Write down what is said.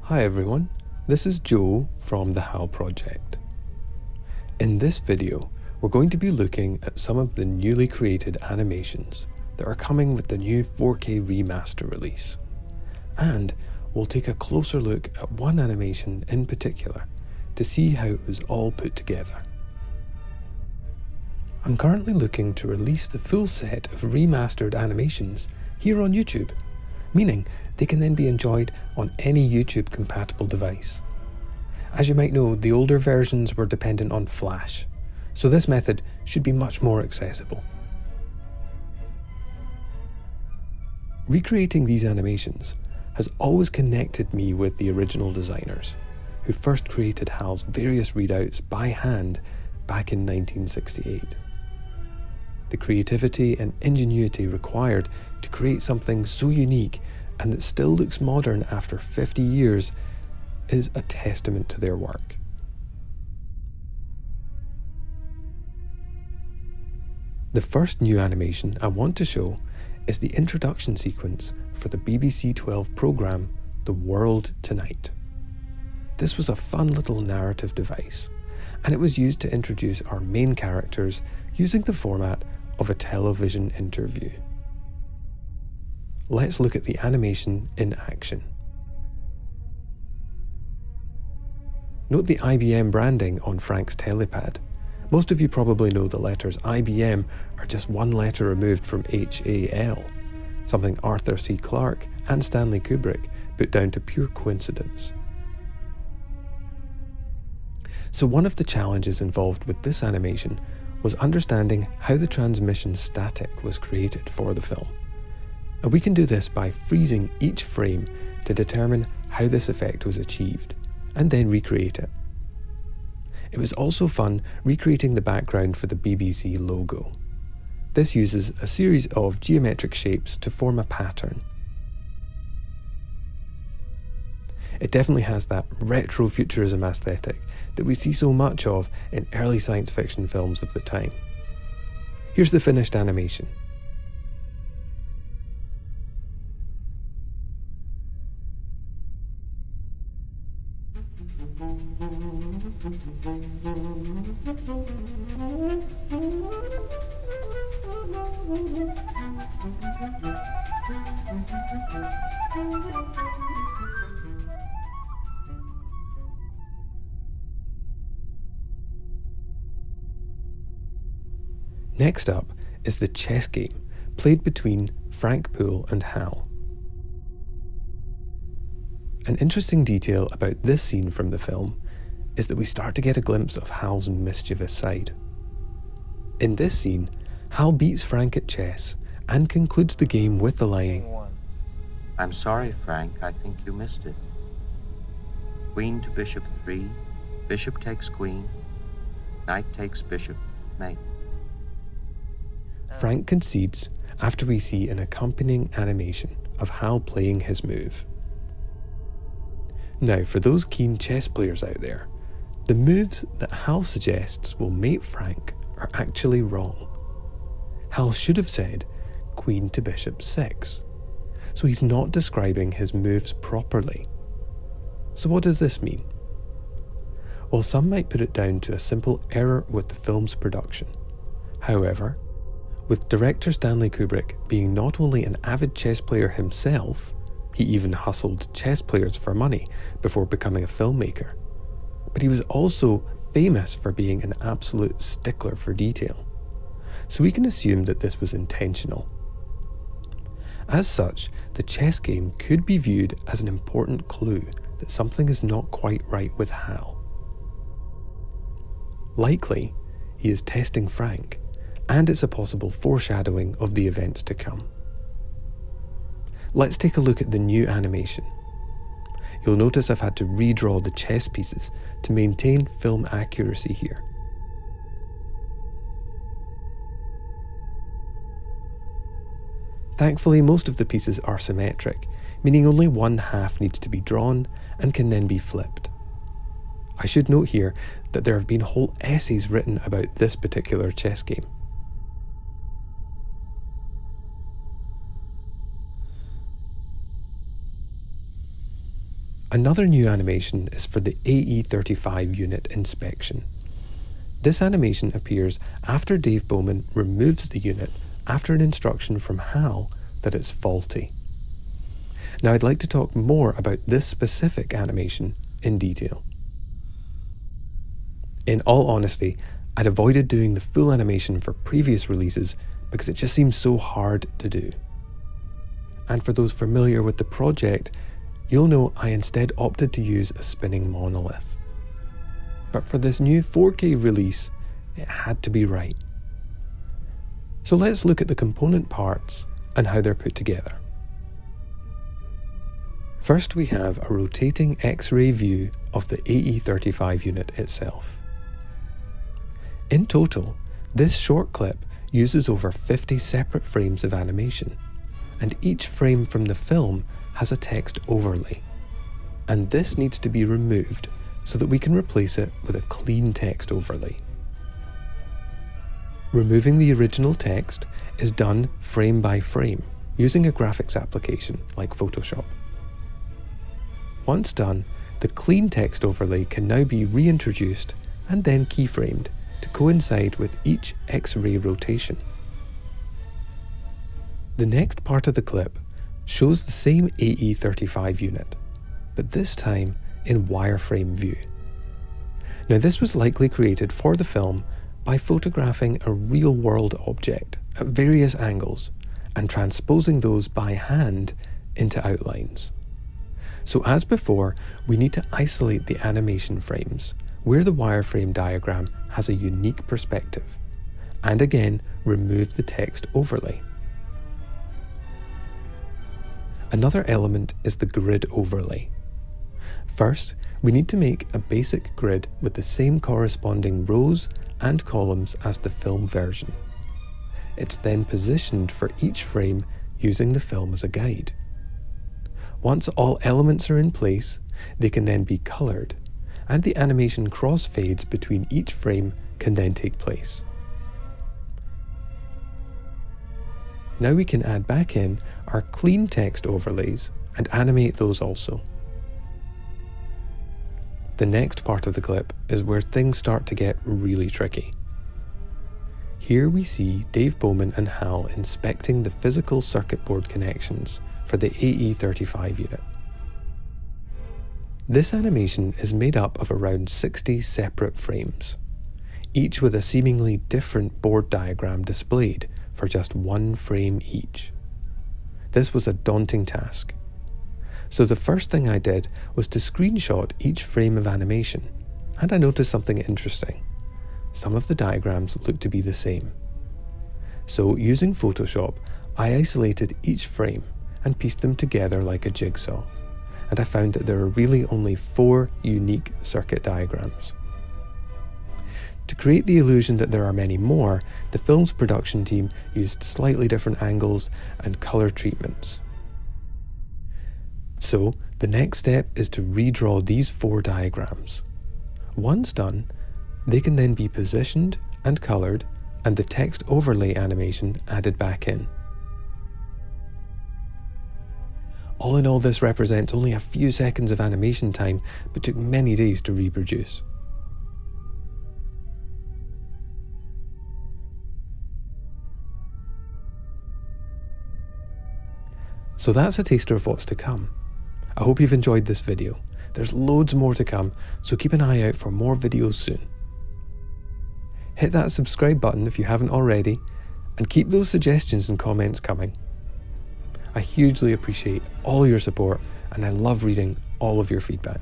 Hi everyone, this is Joe from the HAL Project. In this video, we're going to be looking at some of the newly created animations that are coming with the new 4K remaster release. And we'll take a closer look at one animation in particular to see how it was all put together. I'm currently looking to release the full set of remastered animations here on YouTube, meaning they can then be enjoyed on any YouTube compatible device. As you might know, the older versions were dependent on Flash, so this method should be much more accessible. Recreating these animations has always connected me with the original designers, who first created HAL's various readouts by hand back in 1968. The creativity and ingenuity required to create something so unique and that still looks modern after 50 years is a testament to their work. The first new animation I want to show is the introduction sequence for the BBC 12 programme The World Tonight. This was a fun little narrative device, and it was used to introduce our main characters using the format of a television interview. Let's look at the animation in action. Note the IBM branding on Frank's telepad. Most of you probably know the letters IBM are just one letter removed from HAL, something Arthur C. Clarke and Stanley Kubrick put down to pure coincidence. So one of the challenges involved with this animation was understanding how the transmission static was created for the film. And we can do this by freezing each frame to determine how this effect was achieved, and then recreate it. It was also fun recreating the background for the BBC logo. This uses a series of geometric shapes to form a pattern. It definitely has that retro futurism aesthetic that we see so much of in early science fiction films of the time. Here's the finished animation. Next up is the chess game played between Frank Poole and HAL. An interesting detail about this scene from the film is that we start to get a glimpse of HAL's mischievous side. In this scene, HAL beats Frank at chess and concludes the game with the line, "I'm sorry, Frank, I think you missed it. Queen to bishop 3, bishop takes queen, knight takes bishop, mate." Frank concedes after we see an accompanying animation of HAL playing his move. Now, for those keen chess players out there, the moves that HAL suggests will mate Frank are actually wrong. HAL should have said queen to bishop 6, so he's not describing his moves properly. So what does this mean? Well, some might put it down to a simple error with the film's production. However, with director Stanley Kubrick being not only an avid chess player himself, he even hustled chess players for money before becoming a filmmaker, but he was also famous for being an absolute stickler for detail. So we can assume that this was intentional. As such, the chess game could be viewed as an important clue that something is not quite right with HAL. Likely, he is testing Frank, and it's a possible foreshadowing of the events to come. Let's take a look at the new animation. You'll notice I've had to redraw the chess pieces to maintain film accuracy here. Thankfully, most of the pieces are symmetric, meaning only one half needs to be drawn and can then be flipped. I should note here that there have been whole essays written about this particular chess game. Another new animation is for the AE35 unit inspection. This animation appears after Dave Bowman removes the unit after an instruction from HAL that it's faulty. Now I'd like to talk more about this specific animation in detail. In all honesty, I'd avoided doing the full animation for previous releases because it just seems so hard to do. And for those familiar with the project, you'll know I instead opted to use a spinning monolith. But for this new 4K release, it had to be right. So let's look at the component parts and how they're put together. First we have a rotating X-ray view of the AE35 unit itself. In total, this short clip uses over 50 separate frames of animation, and each frame from the film has a text overlay. And this needs to be removed so that we can replace it with a clean text overlay. Removing the original text is done frame by frame using a graphics application like Photoshop. Once done, the clean text overlay can now be reintroduced and then keyframed to coincide with each X-ray rotation. The next part of the clip shows the same AE35 unit, but this time in wireframe view. Now this was likely created for the film by photographing a real-world object at various angles and transposing those by hand into outlines. So as before, we need to isolate the animation frames where the wireframe diagram has a unique perspective, and again remove the text overlay. Another element is the grid overlay. First, we need to make a basic grid with the same corresponding rows and columns as the film version. It's then positioned for each frame using the film as a guide. Once all elements are in place, they can then be coloured, and the animation crossfades between each frame can then take place. Now we can add back in our clean text overlays and animate those also. The next part of the clip is where things start to get really tricky. Here we see Dave Bowman and HAL inspecting the physical circuit board connections for the AE35 unit. This animation is made up of around 60 separate frames, each with a seemingly different board diagram displayed for just one frame each. This was a daunting task. So the first thing I did was to screenshot each frame of animation, and I noticed something interesting. Some of the diagrams look to be the same. So using Photoshop, I isolated each frame and pieced them together like a jigsaw, and I found that there are really only 4 unique circuit diagrams. To create the illusion that there are many more, the film's production team used slightly different angles and colour treatments. So the next step is to redraw these 4 diagrams. Once done, they can then be positioned and coloured and the text overlay animation added back in. All in all, this represents only a few seconds of animation time, but took many days to reproduce. So that's a taster of what's to come. I hope you've enjoyed this video. There's loads more to come, so keep an eye out for more videos soon. Hit that subscribe button if you haven't already, and keep those suggestions and comments coming. I hugely appreciate all your support, and I love reading all of your feedback.